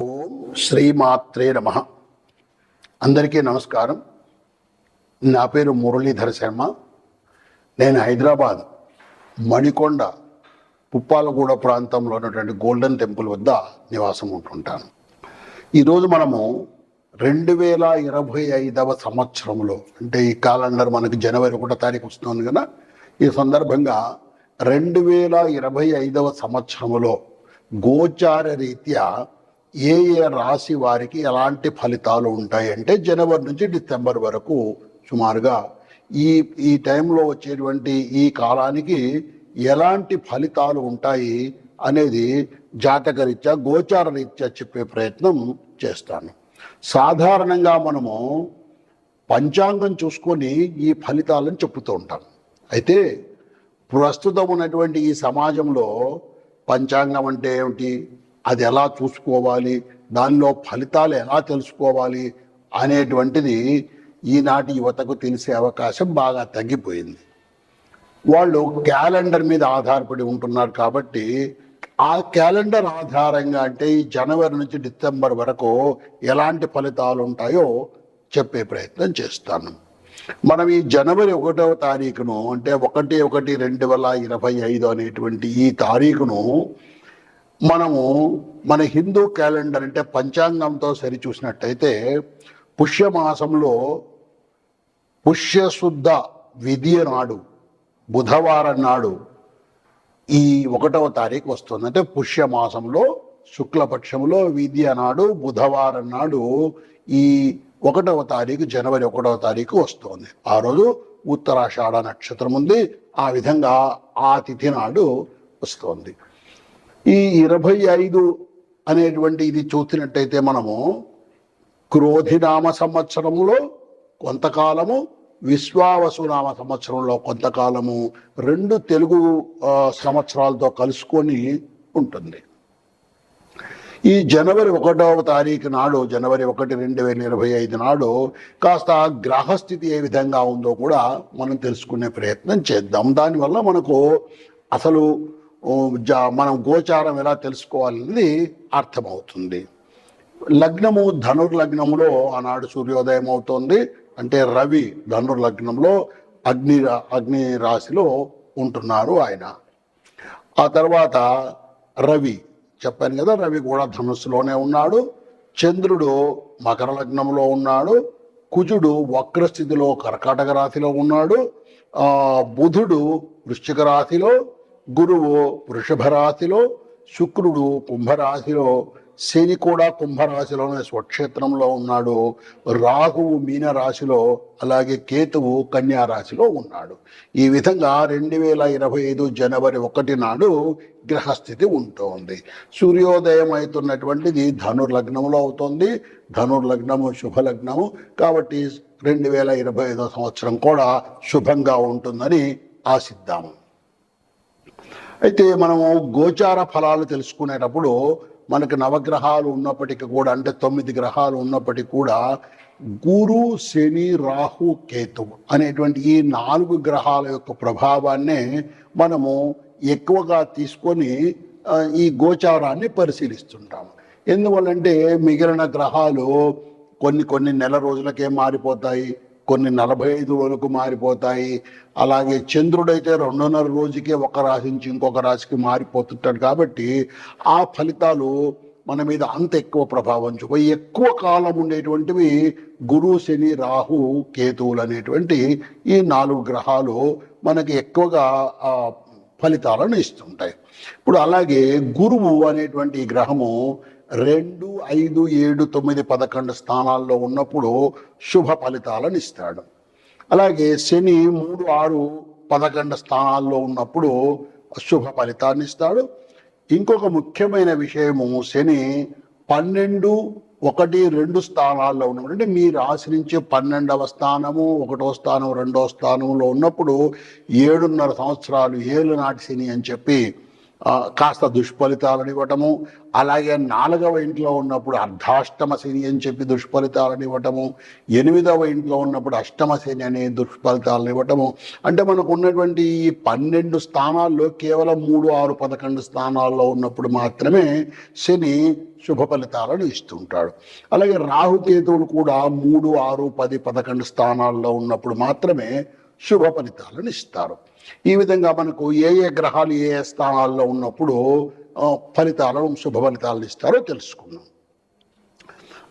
ఓం శ్రీమాత్రే నమః. అందరికీ నమస్కారం. నా పేరు మురళీధర శర్మ. నేను హైదరాబాద్ మణికొండ పుప్పాలగూడ ప్రాంతంలో ఉన్నటువంటి గోల్డెన్ టెంపుల్ వద్ద నివాసం ఉంటుంటాను. ఈరోజు మనము 2025 సంవత్సరంలో, అంటే ఈ క్యాలెండర్ మనకి జనవరి 1వ తారీఖు వస్తుంది కదా, ఈ సందర్భంగా 2025 సంవత్సరంలో గోచార రీత్యా ఏ రాశి వారికి ఎలాంటి ఫలితాలు ఉంటాయంటే జనవరి నుంచి డిసెంబర్ వరకు సుమారుగా ఈ టైంలో వచ్చేటువంటి ఈ కాలానికి ఎలాంటి ఫలితాలు ఉంటాయి అనేది జాతక రీత్యా గోచార రీత్యా చెప్పే ప్రయత్నం చేస్తాను. సాధారణంగా మనము పంచాంగం చూసుకొని ఈ ఫలితాలను చెప్పుతూ ఉంటాం. అయితే ప్రస్తుతం ఉన్నటువంటి ఈ సమాజంలో పంచాంగం అంటే ఏమిటి, అది ఎలా చూసుకోవాలి, దానిలో ఫలితాలు ఎలా తెలుసుకోవాలి అనేటువంటిది ఈనాటి యువతకు తెలిసే అవకాశం బాగా తగ్గిపోయింది. వాళ్ళు క్యాలెండర్ మీద ఆధారపడి ఉంటున్నారు. కాబట్టి ఆ క్యాలెండర్ ఆధారంగా, అంటే ఈ జనవరి నుంచి డిసెంబర్ వరకు ఎలాంటి ఫలితాలు ఉంటాయో చెప్పే ప్రయత్నం చేస్తాను. మనం ఈ జనవరి 1వ తారీఖును, అంటే 1/1/2025 అనేటువంటి ఈ తారీఖును మనము మన హిందూ క్యాలెండర్ అంటే పంచాంగంతో సరిచూసినట్టయితే పుష్యమాసంలో పుష్యశుద్ధ విధియ నాడు, బుధవారం నాడు ఈ 1వ తారీఖు వస్తుంది. అంటే పుష్యమాసంలో శుక్లపక్షంలో విధియ నాడు బుధవారం నాడు ఈ 1వ తారీఖు, జనవరి 1వ తారీఖు వస్తుంది. ఆ రోజు ఉత్తరాషాఢ నక్షత్రం ఉంది. ఆ విధంగా ఆ తిథి నాడు వస్తుంది. ఈ 25 అనేటువంటి ఇది చూసినట్టయితే మనము క్రోధినామ సంవత్సరంలో కొంతకాలము, విశ్వావసునామ సంవత్సరంలో కొంతకాలము, 2 తెలుగు సంవత్సరాలతో కలుసుకొని ఉంటుంది. ఈ జనవరి 1వ తారీఖు నాడు, జనవరి 1, 2025 నాడు కాస్త గ్రహస్థితి ఏ విధంగా ఉందో కూడా మనం తెలుసుకునే ప్రయత్నం చేద్దాం. దానివల్ల మనకు అసలు మనం గోచారం ఎలా తెలుసుకోవాలనేది అర్థమవుతుంది. లగ్నము ధనుర్లగ్నంలో ఆనాడు సూర్యోదయం అవుతోంది. అంటే రవి ధనుర్లగ్నంలో అగ్ని రాశిలో ఉంటున్నారు ఆయన. ఆ తర్వాత రవి చెప్పాను కదా, రవి కూడా ధనుస్సులోనే ఉన్నాడు. చంద్రుడు మకర లగ్నంలో ఉన్నాడు. కుజుడు వక్రస్థితిలో కర్కాటక రాశిలో ఉన్నాడు. బుధుడు వృశ్చిక రాశిలో, గురువు వృషభ రాశిలో, శుక్రుడు కుంభరాశిలో, శని కూడా కుంభరాశిలోనే స్వక్షేత్రంలో ఉన్నాడు. రాహువు మీన రాశిలో, అలాగే కేతువు కన్యా రాశిలో ఉన్నాడు. ఈ విధంగా 2025 జనవరి 1 నాడు గ్రహస్థితి ఉంటుంది. సూర్యోదయం అవుతున్నటువంటిది ధనుర్లగ్నంలో అవుతుంది. ధనుర్లగ్నము శుభలగ్నము కాబట్టి 2025 సంవత్సరం కూడా శుభంగా ఉంటుందని ఆశిద్దాము. అయితే మనము గోచార ఫలాలు తెలుసుకునేటప్పుడు మనకు నవగ్రహాలు ఉన్నప్పటికీ కూడా, అంటే 9 గ్రహాలు ఉన్నప్పటికీ కూడా, గురు శని రాహు కేతు అనేటువంటి ఈ 4 గ్రహాల యొక్క ప్రభావాన్నే మనము ఎక్కువగా తీసుకొని ఈ గోచారాన్ని పరిశీలిస్తుంటాము. ఎందువల్లంటే మిగిలిన గ్రహాలు కొన్ని నెల రోజులకే మారిపోతాయి, కొన్ని 45 రోజులకు మారిపోతాయి. అలాగే చంద్రుడైతే 2.5 రోజుకే ఒక రాశి నుంచి ఇంకొక రాశికి మారిపోతుంటాడు. కాబట్టి ఆ ఫలితాలు మన మీద అంత ఎక్కువ ప్రభావం చూపాయి. ఎక్కువ కాలం ఉండేటువంటివి గురు శని రాహు కేతువులు అనేటువంటి ఈ 4 గ్రహాలు మనకి ఎక్కువగా ఫలితాలను ఇస్తుంటాయి. ఇప్పుడు అలాగే గురువు అనేటువంటి ఈ గ్రహము 2, 5, 7, 9, 11 స్థానాల్లో ఉన్నప్పుడు శుభ ఫలితాలను ఇస్తాడు. అలాగే శని 3, 6, 11 స్థానాల్లో ఉన్నప్పుడు శుభ ఫలితాన్ని ఇస్తాడు. ఇంకొక ముఖ్యమైన విషయము, శని 12, 1, 2 స్థానాల్లో ఉన్నప్పుడు, అంటే మీ రాశి నుంచి 12వ స్థానము, 1వ స్థానం, 2వ స్థానంలో ఉన్నప్పుడు 7.5 సంవత్సరాలు ఏళ్ళ నాటి శని అని చెప్పి కాస్త దుష్ఫలితాలను ఇవ్వటము, అలాగే 4వ ఇంట్లో ఉన్నప్పుడు అర్ధాష్టమ శని అని చెప్పి దుష్ఫలితాలను ఇవ్వటము, 8వ ఇంట్లో ఉన్నప్పుడు అష్టమ శని అనే దుష్ఫలితాలను ఇవ్వటము. అంటే మనకు ఉన్నటువంటి ఈ 12 స్థానాల్లో కేవలం 3, 6, 11 స్థానాల్లో ఉన్నప్పుడు మాత్రమే శని శుభ ఫలితాలను ఇస్తుంటాడు. అలాగే రాహుకేతువులు కూడా 3, 6, 10, 11 స్థానాల్లో ఉన్నప్పుడు మాత్రమే శుభ ఫలితాలను ఇస్తారు. ఈ విధంగా మనకు ఏ గ్రహాలు ఏ స్థానాల్లో ఉన్నప్పుడు ఫలితాలను శుభ ఫలితాలను ఇస్తారో తెలుసుకున్నాం.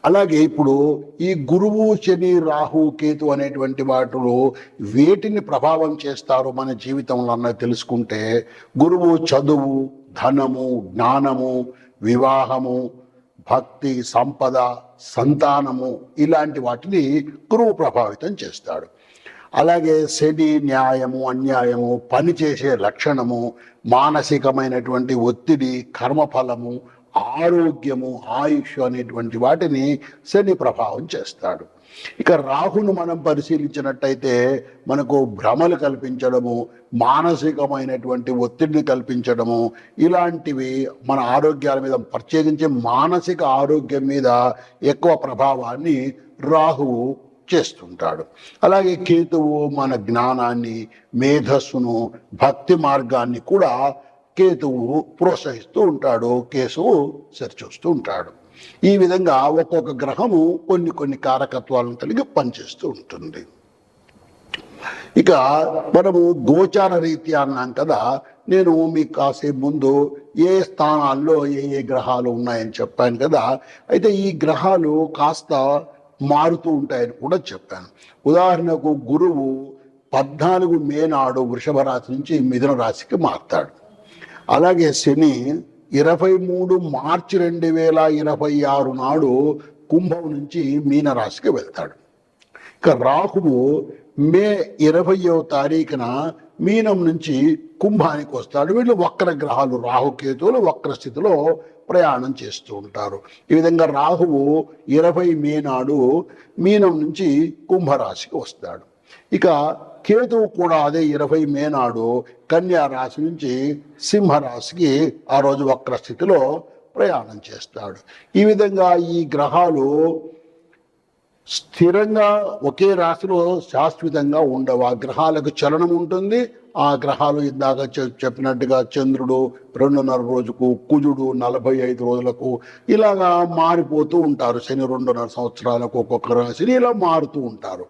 అలాగే ఇప్పుడు ఈ గురువు, శని, రాహు, కేతు అనేటువంటి వాటిలో వేటిని ప్రభావం చేస్తారు మన జీవితంలో అన్నది తెలుసుకుంటే, గురువు చదువు, ధనము, జ్ఞానము, వివాహము, భక్తి, సంపద, సంతానము ఇలాంటి వాటిని గురువు ప్రభావితం చేస్తాడు. అలాగే శని న్యాయము, అన్యాయము, పనిచేసే లక్షణము, మానసికమైనటువంటి ఒత్తిడి, కర్మఫలము, ఆరోగ్యము, ఆయుష్ అనేటువంటి వాటిని శని ప్రభావం చేస్తాడు. ఇక రాహును మనం పరిశీలించినట్టయితే మనకు భ్రమలు కల్పించడము, మానసికమైనటువంటి ఒత్తిడిని కల్పించడము, ఇలాంటివి మన ఆరోగ్యాల మీద, ప్రత్యేకించి మానసిక ఆరోగ్యం మీద ఎక్కువ ప్రభావాన్ని రాహువు చేస్తుంటాడు. అలాగే కేతువు మన జ్ఞానాన్ని, మేధస్సును, భక్తి మార్గాన్ని కూడా కేతువు ప్రోత్సహిస్తూ ఉంటాడు, కేతువు సరిచూస్తూ ఉంటాడు. ఈ విధంగా ఒక్కొక్క గ్రహము కొన్ని కారకత్వాలను కలిగి పనిచేస్తూ ఉంటుంది. ఇక మనము గోచార రీత్యా అన్నాం కదా, నేను మీకు కాసేపు ముందు ఏ స్థానాల్లో ఏ గ్రహాలు ఉన్నాయని చెప్పాను కదా. అయితే ఈ గ్రహాలు కాస్త మారుతూ ఉంటాయని కూడా చెప్పాను. ఉదాహరణకు గురువు 14 మే నాడు వృషభ రాశి నుంచి మిథున రాశికి మారుతాడు. అలాగే శని 23 మార్చి 2026 నాడు కుంభం నుంచి మీన రాశికి వెళ్తాడు. ఇక రాహువు మే 20వ తారీఖున మీనం నుంచి కుంభానికి వస్తాడు. వీళ్ళు వక్ర గ్రహాలు, రాహుకేతువులు వక్ర స్థితిలో ప్రయాణం చేస్తూ ఉంటారు. ఈ విధంగా రాహువు 20 మే నాడు మీనం నుంచి కుంభరాశికి వస్తాడు. ఇక కేతువు కూడా అదే 20 మే నాడు కన్యా రాశి నుంచి సింహరాశికి ఆ రోజు వక్ర స్థితిలో ప్రయాణం చేస్తాడు. ఈ విధంగా ఈ గ్రహాలు స్థిరంగా ఒకే రాశిలో శాశ్వతంగా ఉండవు. ఆ గ్రహాలకు చలనం ఉంటుంది. ఆ గ్రహాలు ఇందాక చెప్పినట్టుగా చంద్రుడు 2.5 రోజుకు, కుజుడు 45 రోజులకు ఇలాగా మారిపోతూ ఉంటారు. శని 2.5 సంవత్సరాలకు ఒక్కొక్క రాశిని ఇలా మారుతూ ఉంటారు.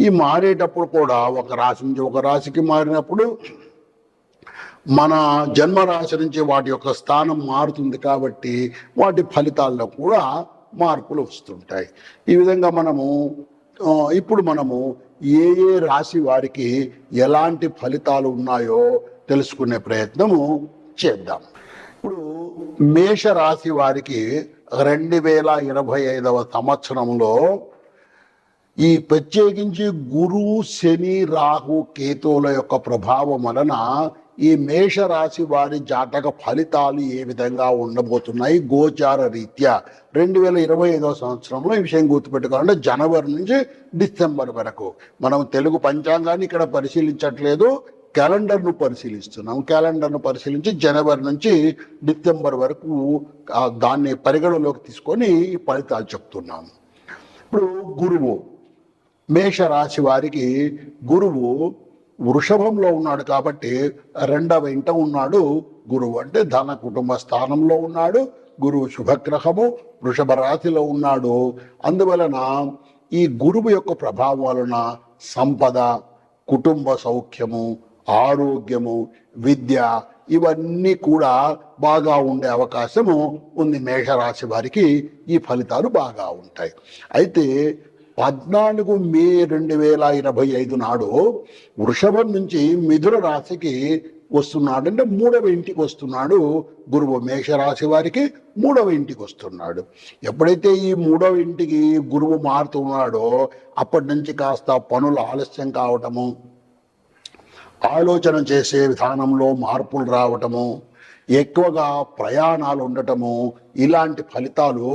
ఈ మారేటప్పుడు కూడా ఒక రాశి నుంచి ఒక రాశికి మారినప్పుడు మన జన్మరాశి నుంచి వాటి యొక్క స్థానం మారుతుంది కాబట్టి వాటి ఫలితాల్లో కూడా మార్పులు వస్తుంటాయి. ఈ విధంగా ఇప్పుడు మనము ఏ రాశి వారికి ఎలాంటి ఫలితాలు ఉన్నాయో తెలుసుకునే ప్రయత్నము చేద్దాం. ఇప్పుడు మేష రాశి వారికి 2025వ సంవత్సరంలో ఈ ప్రత్యేకించి గురువు, శని, రాహు, కేతువుల యొక్క ప్రభావం వలన ఈ మేషరాశి వారి జాతక ఫలితాలు ఏ విధంగా ఉండబోతున్నాయి గోచార రీత్యా 2025వ సంవత్సరంలో ఈ విషయం గుర్తుపెట్టుకోవాలంటే జనవరి నుంచి డిసెంబర్ వరకు. మనం తెలుగు పంచాంగాన్ని ఇక్కడ పరిశీలించట్లేదు, క్యాలెండర్ను పరిశీలిస్తున్నాం. క్యాలెండర్ను పరిశీలించి జనవరి నుంచి డిసెంబర్ వరకు దాన్ని పరిగణలోకి తీసుకొని ఈ ఫలితాలు చెప్తున్నాము. ఇప్పుడు గురువు, మేషరాశి వారికి గురువు వృషభంలో ఉన్నాడు కాబట్టి 2వ ఇంట ఉన్నాడు గురువు. అంటే ధన కుటుంబ స్థానంలో ఉన్నాడు గురువు, శుభగ్రహము, వృషభ రాశిలో ఉన్నాడు. అందువలన ఈ గురువు యొక్క ప్రభావం వలన సంపద, కుటుంబ సౌఖ్యము, ఆరోగ్యము, విద్య ఇవన్నీ కూడా బాగా ఉండే అవకాశము ఉంది. మేషరాశి వారికి ఈ ఫలితాలు బాగా ఉంటాయి. అయితే 14 మే 2025 నాడు వృషభం నుంచి మిథున రాశికి వస్తున్నాడు. అంటే 3వ ఇంటికి వస్తున్నాడు గురువు. మేషరాశి వారికి 3వ ఇంటికి వస్తున్నాడు. ఎప్పుడైతే ఈ 3వ ఇంటికి గురువు మారుతున్నాడో అప్పటి నుంచి కాస్త పనులు ఆలస్యం కావటము, ఆలోచన చేసే విధానంలో మార్పులు రావటము, ఎక్కువగా ప్రయాణాలు ఉండటము, ఇలాంటి ఫలితాలు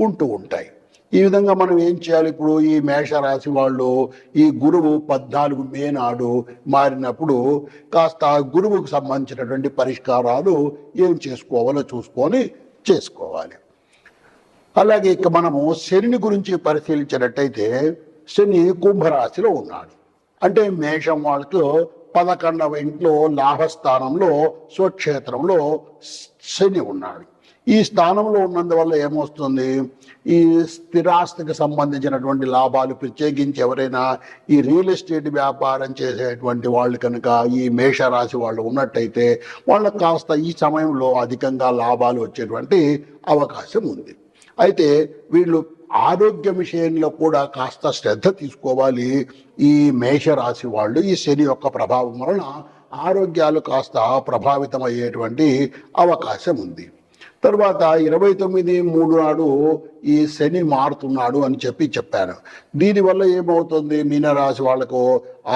ఉంటూ ఉంటాయి. ఈ విధంగా మనం ఏం చేయాలి? ఇప్పుడు ఈ మేషరాశి వాళ్ళు ఈ గురువు 14 మే నాడు మారినప్పుడు కాస్త ఆ గురువుకు సంబంధించినటువంటి పరిష్కారాలు ఏం చేసుకోవాలో చూసుకొని చేసుకోవాలి. అలాగే ఇక మనము శనిని గురించి పరిశీలించినట్టయితే శని కుంభరాశిలో ఉన్నాడు. అంటే మేషం వాళ్ళకు 11వ ఇంట్లో లాభస్థానంలో స్వక్షేత్రంలో శని ఉన్నాడు. ఈ స్థానంలో ఉన్నందువల్ల ఏమొస్తుంది? ఈ స్థిరాస్తికి సంబంధించినటువంటి లాభాలు, ప్రత్యేకించి ఎవరైనా ఈ రియల్ ఎస్టేట్ వ్యాపారం చేసేటువంటి వాళ్ళు కనుక ఈ మేషరాశి వాళ్ళు ఉన్నట్టయితే వాళ్ళకు కాస్త ఈ సమయంలో అధికంగా లాభాలు వచ్చేటువంటి అవకాశం ఉంది. అయితే వీళ్ళు ఆరోగ్య విషయంలో కూడా కాస్త శ్రద్ధ తీసుకోవాలి. ఈ మేషరాశి వాళ్ళు ఈ శని యొక్క ప్రభావం వలన ఆరోగ్యాలు కాస్త ప్రభావితం అయ్యేటువంటి అవకాశం ఉంది. తర్వాత 29/3 నాడు ఈ శని మారుతున్నాడు అని చెప్పాను. దీనివల్ల ఏమవుతుంది? మీనరాశి వాళ్లకు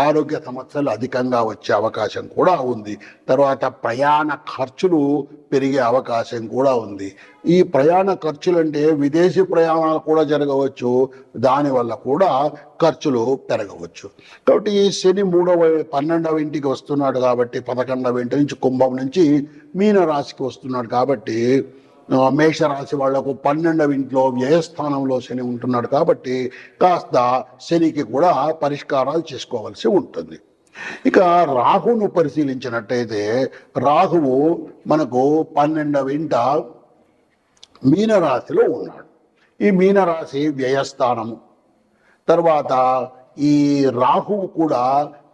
ఆరోగ్య సమస్యలు అధికంగా వచ్చే అవకాశం కూడా ఉంది. తర్వాత ప్రయాణ ఖర్చులు పెరిగే అవకాశం కూడా ఉంది. ఈ ప్రయాణ ఖర్చులు అంటే విదేశీ ప్రయాణాలు కూడా జరగవచ్చు, దానివల్ల కూడా ఖర్చులు పెరగవచ్చు. కాబట్టి ఈ శని 12వ ఇంటికి వస్తున్నాడు కాబట్టి 11వ ఇంటి నుంచి కుంభం నుంచి మీనరాశికి వస్తున్నాడు కాబట్టి మేషరాశి వాళ్లకు 12వ ఇంట్లో వ్యయస్థానంలో శని ఉంటున్నాడు కాబట్టి కాస్త శనికి కూడా పరిష్కారాలు చేసుకోవాల్సి ఉంటుంది. ఇక రాహును పరిశీలించినట్టయితే రాహువు మనకు 12వ ఇంట మీనరాశిలో ఉన్నాడు. ఈ మీనరాశి వ్యయస్థానము. తర్వాత ఈ రాహువు కూడా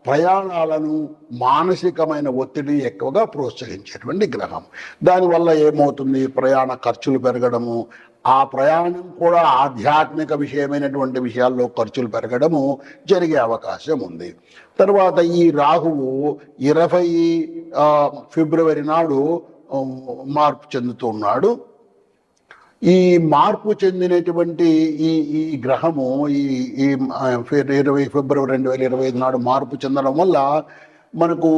ప్రయాణాలను, మానసికమైన ఒత్తిడిని ఎక్కువగా ప్రోత్సహించేటువంటి గ్రహం. దానివల్ల ఏమవుతుంది? ప్రయాణ ఖర్చులు పెరగడము, ఆ ప్రయాణం కూడా ఆధ్యాత్మిక విషయమైనటువంటి విషయాల్లో ఖర్చులు పెరగడము జరిగే అవకాశం ఉంది. తర్వాత ఈ రాహువు 20 ఫిబ్రవరి నాడు మార్పు చెందుతున్నాడు. ఈ మార్పు చెందినటువంటి ఈ గ్రహము ఈ 20 ఫిబ్రవరి 2025 నాడు మార్పు చెందడం వల్ల మనకు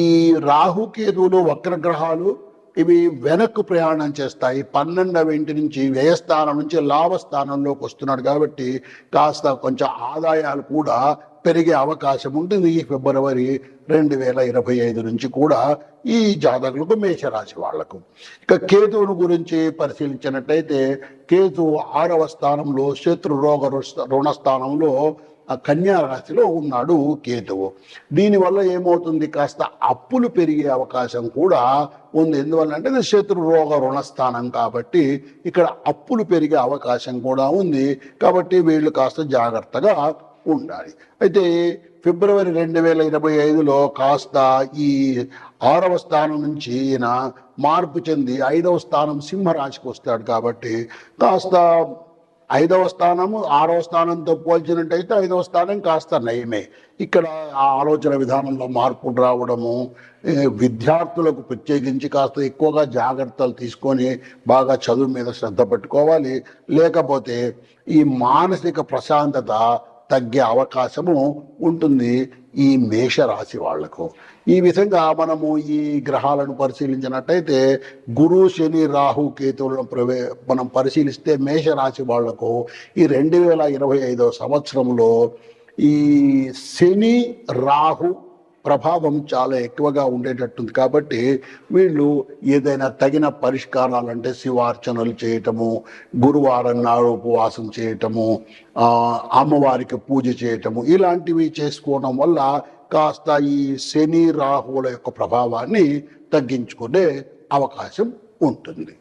ఈ రాహుకేతువులు వక్రగ్రహాలు ఇవి వెనక్కు ప్రయాణం చేస్తాయి. 12వ ఇంటి నుంచి వ్యయస్థానం నుంచి లాభస్థానంలోకి వస్తున్నాడు కాబట్టి కాస్త కొంచెం ఆదాయాలు కూడా పెరిగే అవకాశం ఉంటుంది ఈ ఫిబ్రవరి 2025 నుంచి కూడా ఈ జాతకులకు, మేషరాశి వాళ్లకు. ఇక కేతువును గురించి పరిశీలించినట్టయితే కేతు 6వ స్థానంలో శత్రు రోగ రుణ స్థానంలో కన్యా రాశిలో ఉన్నాడు కేతువు. దీనివల్ల ఏమవుతుంది? కాస్త అప్పులు పెరిగే అవకాశం కూడా ఉంది. ఎందువల్ల అంటే ఇది శత్రు రోగ రుణస్థానం కాబట్టి ఇక్కడ అప్పులు పెరిగే అవకాశం కూడా ఉంది. కాబట్టి వీళ్ళు కాస్త జాగ్రత్తగా ఉండాలి. అయితే ఫిబ్రవరి 2025లో కాస్త ఈ 6వ స్థానం నుంచి ఈయన మార్పు చెంది 5వ స్థానం సింహరాశికి వస్తాడు కాబట్టి కాస్త 5వ స్థానము 6వ స్థానంతో పోల్చినట్టయితే 5వ స్థానం కాస్త నయమే. ఇక్కడ ఆ ఆలోచన విధానంలో మార్పులు రావడము, విద్యార్థులకు ప్రత్యేకించి కాస్త ఎక్కువగా జాగ్రత్తలు తీసుకొని బాగా చదువు మీద శ్రద్ధ పెట్టుకోవాలి. లేకపోతే ఈ మానసిక ప్రశాంతత తగ్గే అవకాశము ఉంటుంది ఈ మేషరాశి వాళ్లకు. ఈ విధంగా మనము ఈ గ్రహాలను పరిశీలించినట్టయితే గురు, శని, రాహు, కేతువులను మనం పరిశీలిస్తే మేషరాశి వాళ్లకు ఈ 2025 సంవత్సరంలో ఈ శని, రాహు ప్రభావం చాలా ఎక్కువగా ఉండేటట్టుంది. కాబట్టి వీళ్ళు ఏదైనా తగిన పరిష్కారాలంటే శివార్చనలు చేయటము, గురువారం నాడు ఉపవాసం చేయటము, అమ్మవారికి పూజ చేయటము, ఇలాంటివి చేసుకోవడం వల్ల కాస్త ఈ శని, రాహువుల యొక్క ప్రభావాన్ని తగ్గించుకునే అవకాశం ఉంటుంది.